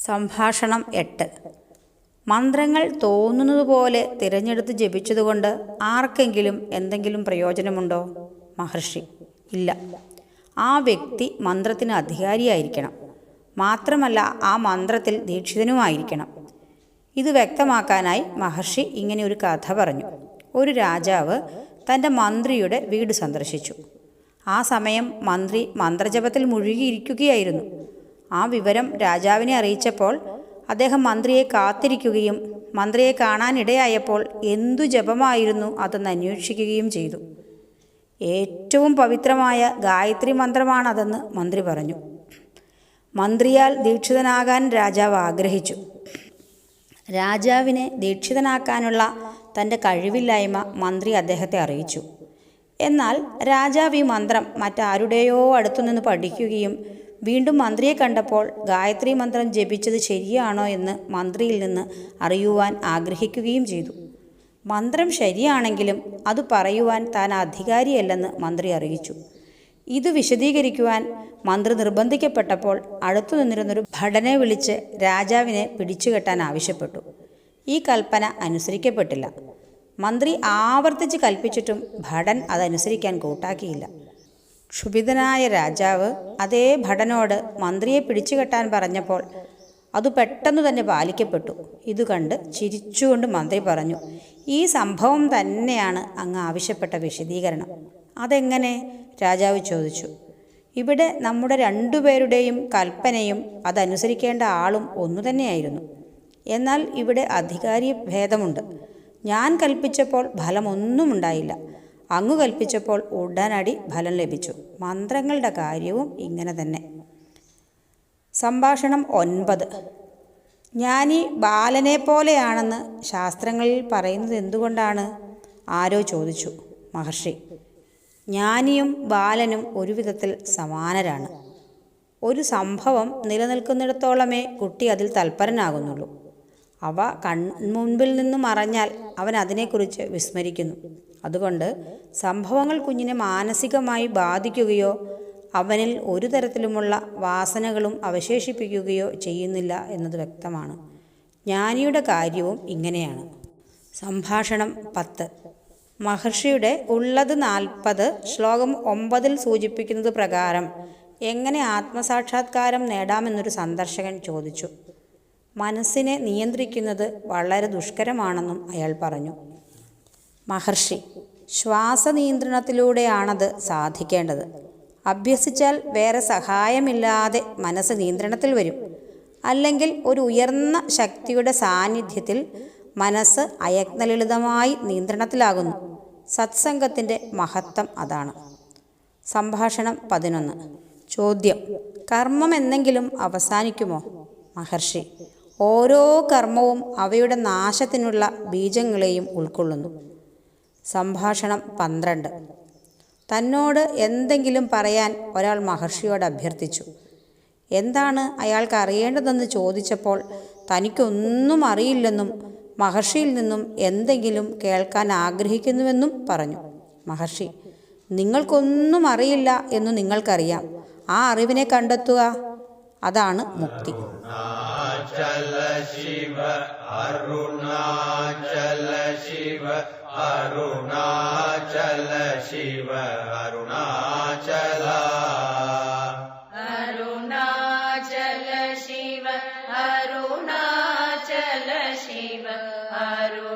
സംഭാഷണം 8. മന്ത്രങ്ങൾ തോന്നുന്നതുപോലെ തിരഞ്ഞെടുത്ത് ജപിച്ചതുകൊണ്ട് ആർക്കെങ്കിലും എന്തെങ്കിലും പ്രയോജനമുണ്ടോ? മഹർഷി: ഇല്ല. ആ വ്യക്തി മന്ത്രത്തിന് അധികാരിയായിരിക്കണം. മാത്രമല്ല ആ മന്ത്രത്തിൽ ദീക്ഷിതനുമായിരിക്കണം. ഇത് വ്യക്തമാക്കാനായി മഹർഷി ഇങ്ങനെ ഒരു കഥ പറഞ്ഞു. ഒരു രാജാവ് തൻ്റെ മന്ത്രിയുടെ വീട് സന്ദർശിച്ചു. ആ സമയം മന്ത്രി മന്ത്രജപത്തിൽ മുഴുകിയിരിക്കുകയായിരുന്നു. ആ വിവരം രാജാവിനെ അറിയിച്ചപ്പോൾ അദ്ദേഹം മന്ത്രിയെ കാത്തിരിക്കുകയും മന്ത്രിയെ കാണാനിടയായപ്പോൾ എന്തു ജപമായിരുന്നു അതെന്ന് അന്വേഷിക്കുകയും ചെയ്തു. ഏറ്റവും പവിത്രമായ ഗായത്രി മന്ത്രമാണതെന്ന് മന്ത്രി പറഞ്ഞു. മന്ത്രിയാൽ ദീക്ഷിതനാകാൻ രാജാവ് ആഗ്രഹിച്ചു. രാജാവിനെ ദീക്ഷിതനാക്കാനുള്ള തൻ്റെ കഴിവില്ലായ്മ മന്ത്രി അദ്ദേഹത്തെ അറിയിച്ചു. എന്നാൽ രാജാവ് ഈ മന്ത്രം മറ്റാരുടെയോ അടുത്തുനിന്ന് പഠിക്കുകയും വീണ്ടും മന്ത്രിയെ കണ്ടപ്പോൾ ഗായത്രി മന്ത്രം ജപിച്ചത് ശരിയാണോ എന്ന് മന്ത്രിയിൽ നിന്ന് അറിയുവാൻ ആഗ്രഹിക്കുകയും ചെയ്തു. മന്ത്രം ശരിയാണെങ്കിലും അത് പറയുവാൻ താൻ അധികാരിയല്ലെന്ന് മന്ത്രി അറിയിച്ചു. ഇത് വിശദീകരിക്കുവാൻ മന്ത്രി നിർബന്ധിക്കപ്പെട്ടപ്പോൾ അടുത്തു നിന്നിരുന്നൊരു ഭടനെ വിളിച്ച് രാജാവിനെ പിടിച്ചുകെട്ടാൻ ആവശ്യപ്പെട്ടു. ഈ കൽപ്പന അനുസരിക്കപ്പെട്ടില്ല. മന്ത്രി ആവർത്തിച്ച് കൽപ്പിച്ചിട്ടും ഭടൻ അതനുസരിക്കാൻ കൂട്ടാക്കിയില്ല. ക്ഷുഭിതനായ രാജാവ് അതേ ഭടനോട് മന്ത്രിയെ പിടിച്ചുകെട്ടാൻ പറഞ്ഞപ്പോൾ അത് പെട്ടെന്ന് തന്നെ പാലിക്കപ്പെട്ടു. ഇത് കണ്ട് ചിരിച്ചുകൊണ്ട് മന്ത്രി പറഞ്ഞു: ഈ സംഭവം തന്നെയാണ് അങ്ങ് ആവശ്യപ്പെട്ട വിശദീകരണം. അതെങ്ങനെ? രാജാവ് ചോദിച്ചു. ഇവിടെ നമ്മുടെ രണ്ടുപേരുടെയും കൽപ്പനയും അതനുസരിക്കേണ്ട ആളും ഒന്നു തന്നെയായിരുന്നു. എന്നാൽ ഇവിടെ അധികാരി ഭേദമുണ്ട്. ഞാൻ കൽപ്പിച്ചപ്പോൾ ഫലമൊന്നുമുണ്ടായില്ല. അങ്ങ് കൽപ്പിച്ചപ്പോൾ ഉടനടി ഫലം ലഭിച്ചു. മന്ത്രങ്ങളുടെ കാര്യവും ഇങ്ങനെ തന്നെ. സംഭാഷണം 9. ജ്ഞാനി ബാലനെ പോലെയാണെന്ന് ശാസ്ത്രങ്ങളിൽ പറയുന്നത് എന്തുകൊണ്ടാണ്? ആരോ ചോദിച്ചു. മഹർഷി: ജ്ഞാനിയും ബാലനും ഒരു വിധത്തിൽ സമാനരാണ്. ഒരു സംഭവം നിലനിൽക്കുന്നിടത്തോളമേ കുട്ടി അതിൽ തൽപരനാകുന്നുള്ളൂ. അവ കൺമുൻപിൽ നിന്ന് മറഞ്ഞാൽ അവൻ അതിനെക്കുറിച്ച് വിസ്മരിക്കുന്നു. അതുകൊണ്ട് സംഭവങ്ങൾ കുഞ്ഞിനെ മാനസികമായി ബാധിക്കുകയോ അവനിൽ ഒരു തരത്തിലുമുള്ള വാസനകളും അവശേഷിപ്പിക്കുകയോ ചെയ്യുന്നില്ല എന്നത് വ്യക്തമാണ്. ജ്ഞാനിയുടെ കാര്യവും ഇങ്ങനെയാണ്. സംഭാഷണം 10. മഹർഷിയുടെ ഉള്ളത് 40 ശ്ലോകം 9 സൂചിപ്പിക്കുന്നത് പ്രകാരം എങ്ങനെ ആത്മസാക്ഷാത്കാരം നേടാമെന്നൊരു സന്ദർശകൻ ചോദിച്ചു. മനസ്സിനെ നിയന്ത്രിക്കുന്നത് വളരെ ദുഷ്കരമാണെന്നും അയാൾ പറഞ്ഞു. മഹർഷി: ശ്വാസനിയന്ത്രണത്തിലൂടെയാണത് സാധിക്കേണ്ടത്. അഭ്യസിച്ചാൽ വേറെ സഹായമില്ലാതെ മനസ്സ് നിയന്ത്രണത്തിൽ വരും. അല്ലെങ്കിൽ ഒരു ഉയർന്ന ശക്തിയുടെ സാന്നിധ്യത്തിൽ മനസ്സ് അയത്നലളിതമായി നിയന്ത്രണത്തിലാകുന്നു. സത്സംഗത്തിൻ്റെ മഹത്വം അതാണ്. സംഭാഷണം 11. ചോദ്യം: കർമ്മം എന്നെങ്കിലും അവസാനിക്കുമോ? മഹർഷി: ഓരോ കർമ്മവും അവയുടെ നാശത്തിനുള്ള ബീജങ്ങളെയും ഉൾക്കൊള്ളുന്നു. സംഭാഷണം 12. തന്നോട് എന്തെങ്കിലും പറയാൻ ഒരാൾ മഹർഷിയോട് അഭ്യർത്ഥിച്ചു. എന്താണ് അയാൾക്ക് അറിയേണ്ടതെന്ന് ചോദിച്ചപ്പോൾ തനിക്കൊന്നും അറിയില്ലെന്നും മഹർഷിയിൽ നിന്നും എന്തെങ്കിലും കേൾക്കാൻ ആഗ്രഹിക്കുന്നുവെന്നും പറഞ്ഞു. മഹർഷി: നിങ്ങൾക്കൊന്നും അറിയില്ല എന്നു നിങ്ങൾക്കറിയാം. ആ അറിവിനെ കണ്ടെത്തുക. അതാണ് മുക്തി. അരുണാചല ശിവ അരുണാചല ശിവ അരുണാചല ശിവ അരുണാചല അരുണാചല ശിവ അരുണാചല ശിവ അരുണാചല